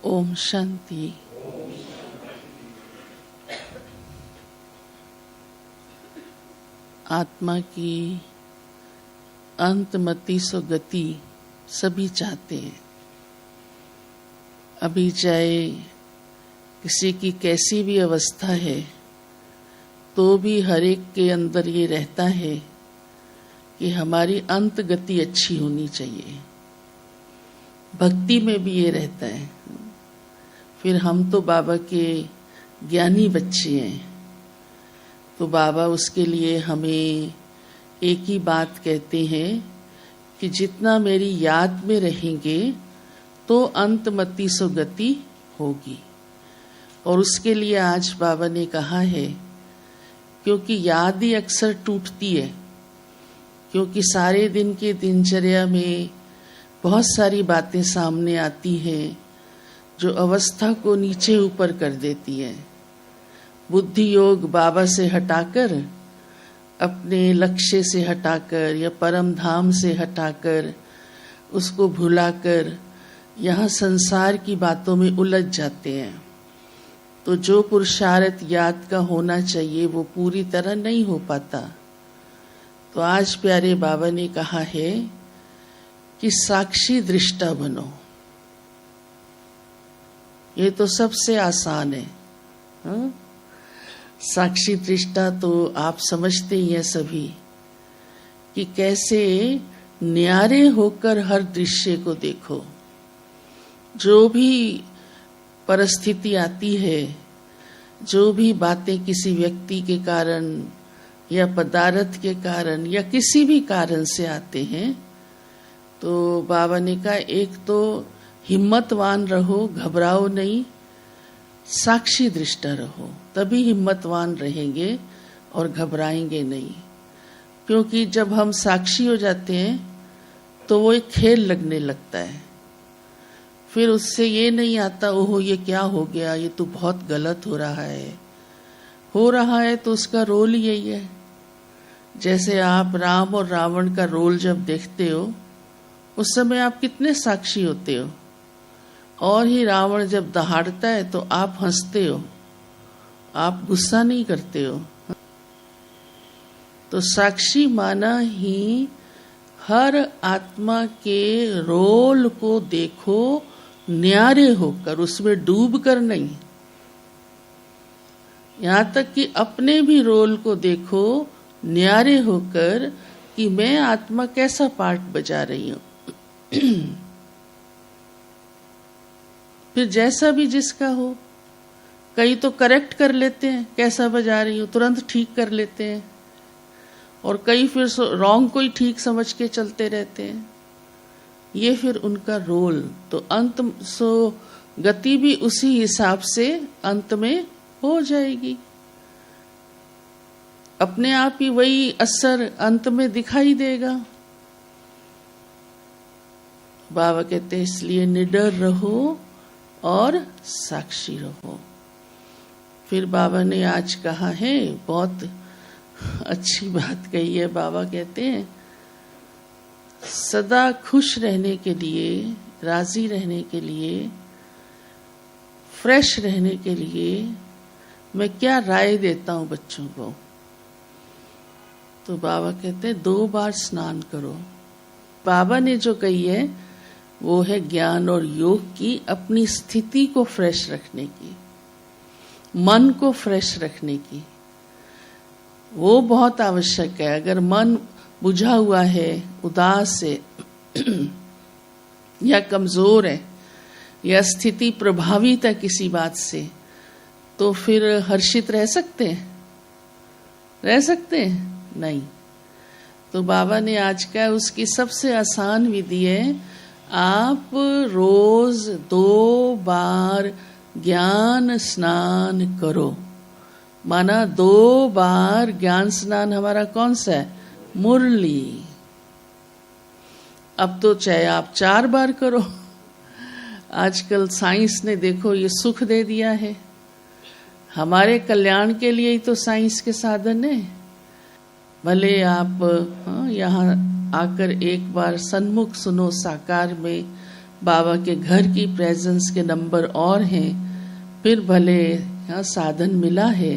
ओम शांति। आत्मा की अंतमति सुगति सभी चाहते हैं। अभी चाहे किसी की कैसी भी अवस्था है तो भी हर एक के अंदर ये रहता है कि हमारी अंत गति अच्छी होनी चाहिए। भक्ति में भी ये रहता है। फिर हम तो बाबा के ज्ञानी बच्चे हैं, तो बाबा उसके लिए हमें एक ही बात कहते हैं कि जितना मेरी याद में रहेंगे तो अंतमति सुगति होगी। और उसके लिए आज बाबा ने कहा है, क्योंकि याद ही अक्सर टूटती है, क्योंकि सारे दिन की दिनचर्या में बहुत सारी बातें सामने आती हैं जो अवस्था को नीचे ऊपर कर देती है। बुद्धि योग बाबा से हटाकर, अपने लक्ष्य से हटाकर या परम धाम से हटाकर, उसको भुलाकर यहाँ संसार की बातों में उलझ जाते हैं। तो जो पुरुषार्थ याद का होना चाहिए वो पूरी तरह नहीं हो पाता। तो आज प्यारे बाबा ने कहा है कि साक्षी दृष्टा बनो। ये तो सबसे आसान है। हाँ? साक्षी दृष्टा तो आप समझते ही हैं सभी कि कैसे न्यारे होकर हर दृश्य को देखो। जो भी परिस्थिति आती है, जो भी बातें किसी व्यक्ति के कारण या पदार्थ के कारण या किसी भी कारण से आते हैं, तो बाबा ने कहा एक तो हिम्मतवान रहो, घबराओ नहीं, साक्षी दृष्टा रहो, तभी हिम्मतवान रहेंगे और घबराएंगे नहीं। क्योंकि जब हम साक्षी हो जाते हैं तो वो एक खेल लगने लगता है। फिर उससे ये नहीं आता ओहो ये क्या हो गया, ये तो बहुत गलत हो रहा है तो उसका रोल ही यही है। जैसे आप राम और रावण का रोल जब देखते हो, उस समय आप कितने साक्षी होते हो, और ही रावण जब दहाड़ता है तो आप हंसते हो, आप गुस्सा नहीं करते हो। तो साक्षी माना ही हर आत्मा के रोल को देखो, न्यारे होकर, उसमें डूब कर नहीं। यहाँ तक कि अपने भी रोल को देखो न्यारे होकर कि मैं आत्मा कैसा पार्ट बजा रही हूँ। फिर जैसा भी जिसका हो, कई तो करेक्ट कर लेते हैं, कैसा बजा रही हूँ तुरंत ठीक कर लेते हैं, और कई फिर रॉन्ग को ही ठीक समझ के चलते रहते हैं। ये फिर उनका रोल। तो अंत गति भी उसी हिसाब से अंत में हो जाएगी। अपने आप ही वही असर अंत में दिखाई देगा। बाबा कहते हैं इसलिए निडर रहो और साक्षी रहो। फिर बाबा ने आज कहा है, बहुत अच्छी बात कही है। बाबा कहते हैं सदा खुश रहने के लिए, राजी रहने के लिए, फ्रेश रहने के लिए मैं क्या राय देता हूँ बच्चों को। तो बाबा कहते हैं 2 बार स्नान करो। बाबा ने जो कही है वो है ज्ञान और योग की, अपनी स्थिति को फ्रेश रखने की, मन को फ्रेश रखने की। वो बहुत आवश्यक है। अगर मन बुझा हुआ है, उदास है या कमजोर है या स्थिति प्रभावित है किसी बात से, तो फिर हर्षित रह सकते हैं? नहीं। तो बाबा ने आज कहा उसकी सबसे आसान विधि है, आप रोज 2 बार ज्ञान स्नान करो। माना 2 बार ज्ञान स्नान हमारा कौन सा है? मुरली। अब तो चाहे आप 4 बार करो। आजकल साइंस ने देखो ये सुख दे दिया है। हमारे कल्याण के लिए ही तो साइंस के साधन है। भले आप यहाँ आकर एक बार सन्मुख सुनो साकार में, बाबा के घर की प्रेजेंस के नंबर और हैं, फिर भले यहाँ साधन मिला है,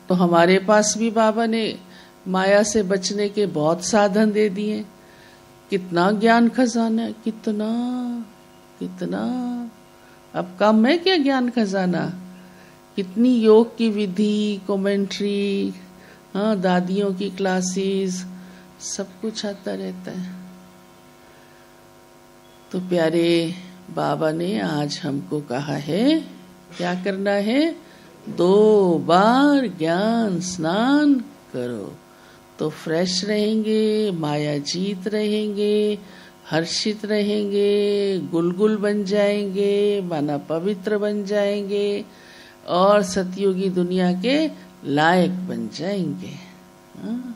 तो हमारे पास भी बाबा ने माया से बचने के बहुत साधन दे दिए। कितना ज्ञान खजाना है, कितना कितना, अब कम है क्या ज्ञान खजाना? कितनी योग की विधि, कमेंट्री, हाँ, दादियों की क्लासेस, सब कुछ आता रहता है। तो प्यारे बाबा ने आज हमको कहा है क्या करना है, 2 बार ज्ञान स्नान करो तो फ्रेश रहेंगे, माया जीत रहेंगे, हर्षित रहेंगे, गुलगुल बन जाएंगे, माना पवित्र बन जाएंगे और सतयुगी दुनिया के लायक बन जाएंगे। हाँ?